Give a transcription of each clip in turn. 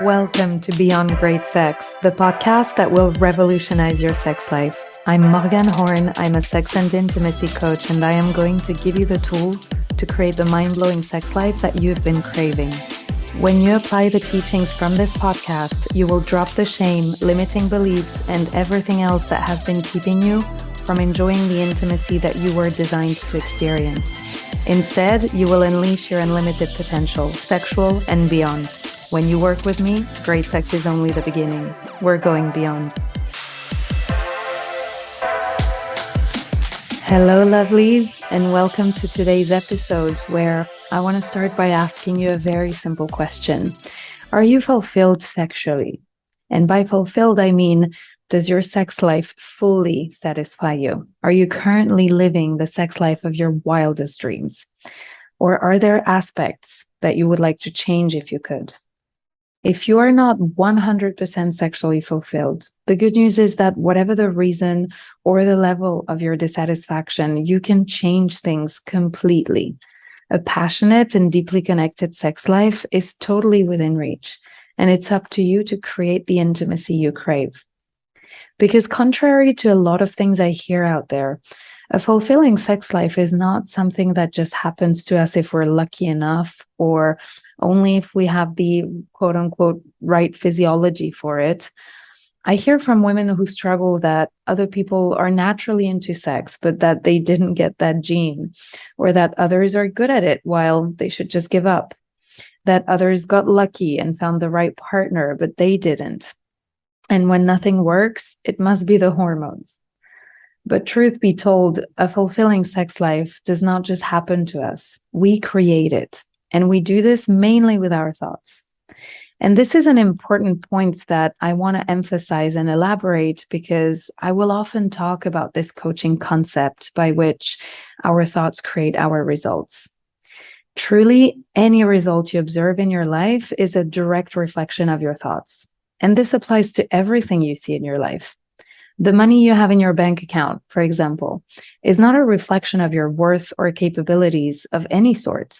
Welcome to Beyond Great Sex, the podcast that will revolutionize your sex life. I'm Morgan Horn. I'm a sex and intimacy coach, and I am going to give you the tools to create the mind-blowing sex life that you've been craving. When you apply the teachings from this podcast, you will drop the shame, limiting beliefs, and everything else that has been keeping you from enjoying the intimacy that you were designed to experience. Instead, you will unleash your unlimited potential, sexual and beyond. When you work with me, great sex is only the beginning. We're going beyond. Hello, lovelies, and welcome to today's episode where I want to start by asking you a very simple question. Are you fulfilled sexually? And by fulfilled, I mean, does your sex life fully satisfy you? Are you currently living the sex life of your wildest dreams? Or are there aspects that you would like to change if you could? If you are not 100% sexually fulfilled, the good news is that whatever the reason or the level of your dissatisfaction, you can change things completely. A passionate and deeply connected sex life is totally within reach, and it's up to you to create the intimacy you crave. Because contrary to a lot of things I hear out there, a fulfilling sex life is not something that just happens to us if we're lucky enough or only if we have the quote unquote right physiology for it. I hear from women who struggle that other people are naturally into sex, but that they didn't get that gene, or that others are good at it while they should just give up, that others got lucky and found the right partner, but they didn't. And when nothing works, it must be the hormones. But truth be told, a fulfilling sex life does not just happen to us. We create it. And we do this mainly with our thoughts. And this is an important point that I want to emphasize and elaborate because I will often talk about this coaching concept by which our thoughts create our results. Truly, any result you observe in your life is a direct reflection of your thoughts. And this applies to everything you see in your life. The money you have in your bank account, for example, is not a reflection of your worth or capabilities of any sort.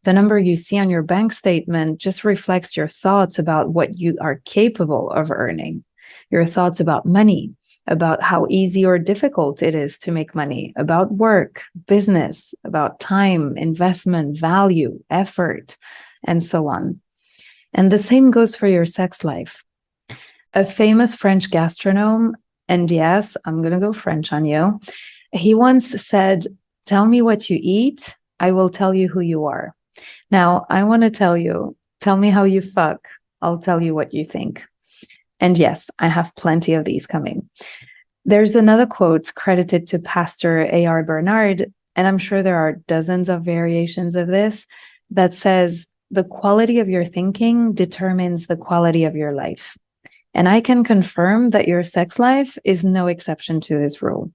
The number you see on your bank statement just reflects your thoughts about what you are capable of earning, your thoughts about money, about how easy or difficult it is to make money, about work, business, about time, investment, value, effort, and so on. And the same goes for your sex life. A famous French gastronome, and yes, I'm going to go French on you. He once said, "Tell me what you eat, I will tell you who you are." Now, I want to tell me how you fuck, I'll tell you what you think. And yes, I have plenty of these coming. There's another quote credited to Pastor A.R. Bernard, and I'm sure there are dozens of variations of this, that says, "The quality of your thinking determines the quality of your life." And I can confirm that your sex life is no exception to this rule.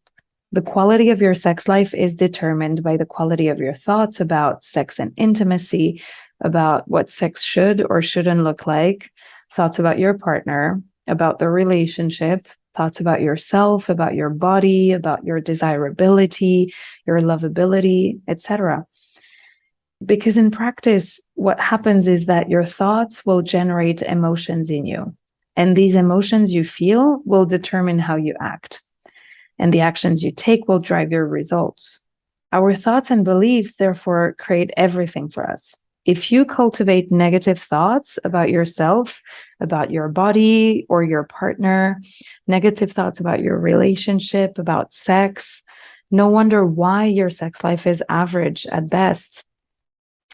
The quality of your sex life is determined by the quality of your thoughts about sex and intimacy, about what sex should or shouldn't look like, thoughts about your partner, about the relationship, thoughts about yourself, about your body, about your desirability, your lovability, etc. Because in practice, what happens is that your thoughts will generate emotions in you. And these emotions you feel will determine how you act. And the actions you take will drive your results. Our thoughts and beliefs, therefore, create everything for us. If you cultivate negative thoughts about yourself, about your body or your partner, negative thoughts about your relationship, about sex, no wonder why your sex life is average at best.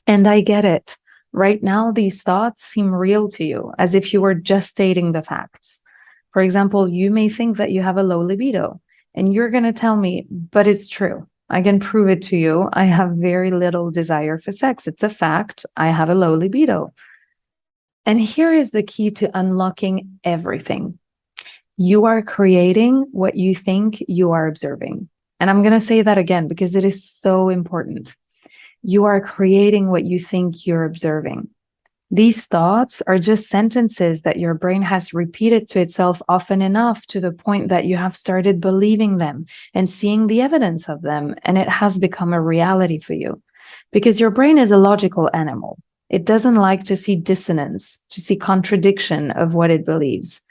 And I get it. Right now, these thoughts seem real to you, as if you were just stating the facts. For example, you may think that you have a low libido, and you're going to tell me, but it's true. I can prove it to you. I have very little desire for sex. It's a fact. I have a low libido. And here is the key to unlocking everything. You are creating what you think you are observing. And I'm going to say that again because it is so important. You are creating what you think you're observing. These thoughts are just sentences that your brain has repeated to itself often enough to the point that you have started believing them and seeing the evidence of them, and it has become a reality for you. Because your brain is a logical animal. It doesn't like to see dissonance, to see contradiction of what it believes.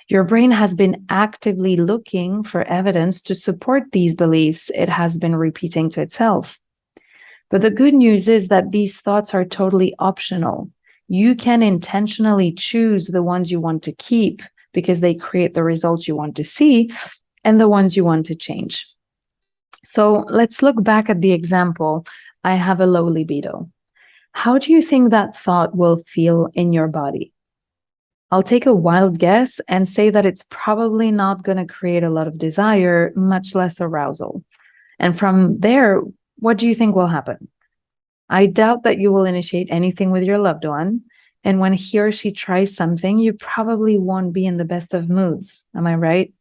Your brain has been actively looking for evidence to support these beliefs it has been repeating to itself. But the good news is that these thoughts are totally optional. You can intentionally choose the ones you want to keep because they create the results you want to see and the ones you want to change. So let's look back at the example. I have a low libido. How do you think that thought will feel in your body? I'll take a wild guess and say that it's probably not going to create a lot of desire, much less arousal. And from there, what do you think will happen? I doubt that you will initiate anything with your loved one. And when he or she tries something, you probably won't be in the best of moods. Am I right?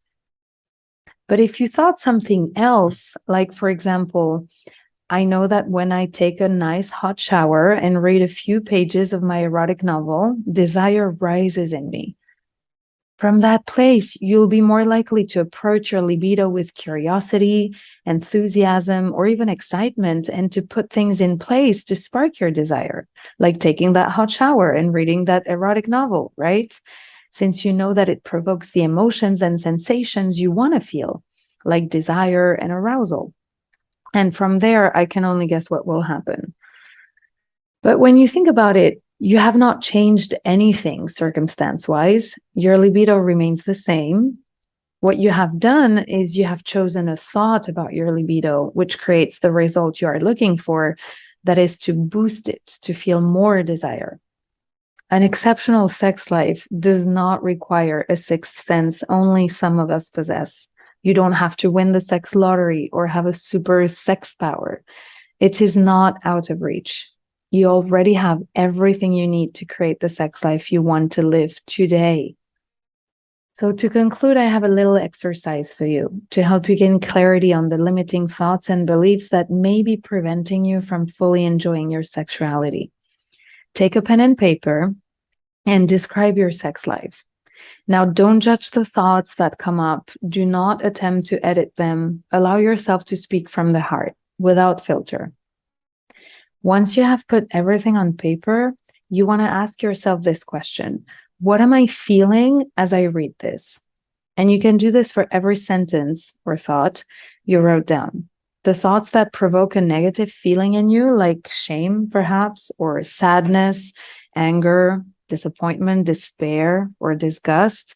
But if you thought something else, like, for example, I know that when I take a nice hot shower and read a few pages of my erotic novel, desire rises in me. From that place, you'll be more likely to approach your libido with curiosity, enthusiasm, or even excitement, and to put things in place to spark your desire, like taking that hot shower and reading that erotic novel, right? Since you know that it provokes the emotions and sensations you want to feel, like desire and arousal. And from there, I can only guess what will happen. But when you think about it, you have not changed anything circumstance-wise. Your libido remains the same. What you have done is you have chosen a thought about your libido, which creates the result you are looking for, that is to boost it, to feel more desire. An exceptional sex life does not require a sixth sense only some of us possess. You don't have to win the sex lottery or have a super sex power. It is not out of reach. You already have everything you need to create the sex life you want to live today. So to conclude, I have a little exercise for you to help you gain clarity on the limiting thoughts and beliefs that may be preventing you from fully enjoying your sexuality. Take a pen and paper and describe your sex life. Now, don't judge the thoughts that come up. Do not attempt to edit them. Allow yourself to speak from the heart without filter. Once you have put everything on paper, you want to ask yourself this question: what am I feeling as I read this? And you can do this for every sentence or thought you wrote down. The thoughts that provoke a negative feeling in you, like shame, perhaps, or sadness, anger, disappointment, despair, or disgust,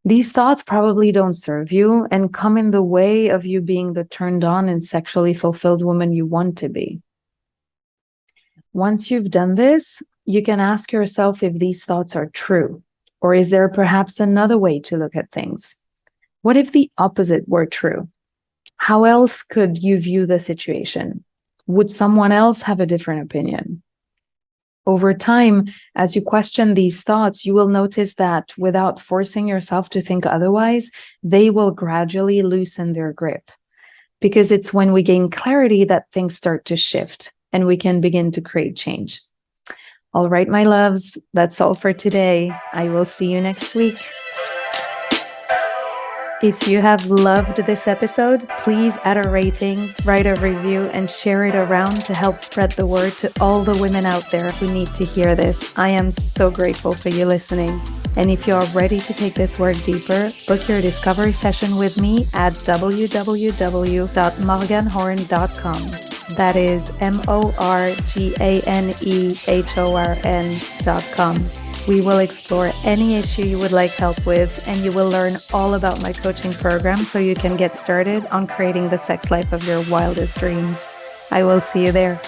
these thoughts probably don't serve you and come in the way of you being the turned on and sexually fulfilled woman you want to be. Once you've done this, you can ask yourself if these thoughts are true, or is there perhaps another way to look at things? What if the opposite were true? How else could you view the situation? Would someone else have a different opinion? Over time, as you question these thoughts, you will notice that without forcing yourself to think otherwise, they will gradually loosen their grip. Because it's when we gain clarity that things start to shift and we can begin to create change. All right, my loves, that's all for today. I will see you next week. If you have loved this episode, please add a rating, write a review, and share it around to help spread the word to all the women out there who need to hear this. I am so grateful for you listening. And if you are ready to take this work deeper, book your discovery session with me at www.morganhorn.com. That is morganehorn.com. We will explore any issue you would like help with, and you will learn all about my coaching program so you can get started on creating the sex life of your wildest dreams. I will see you there.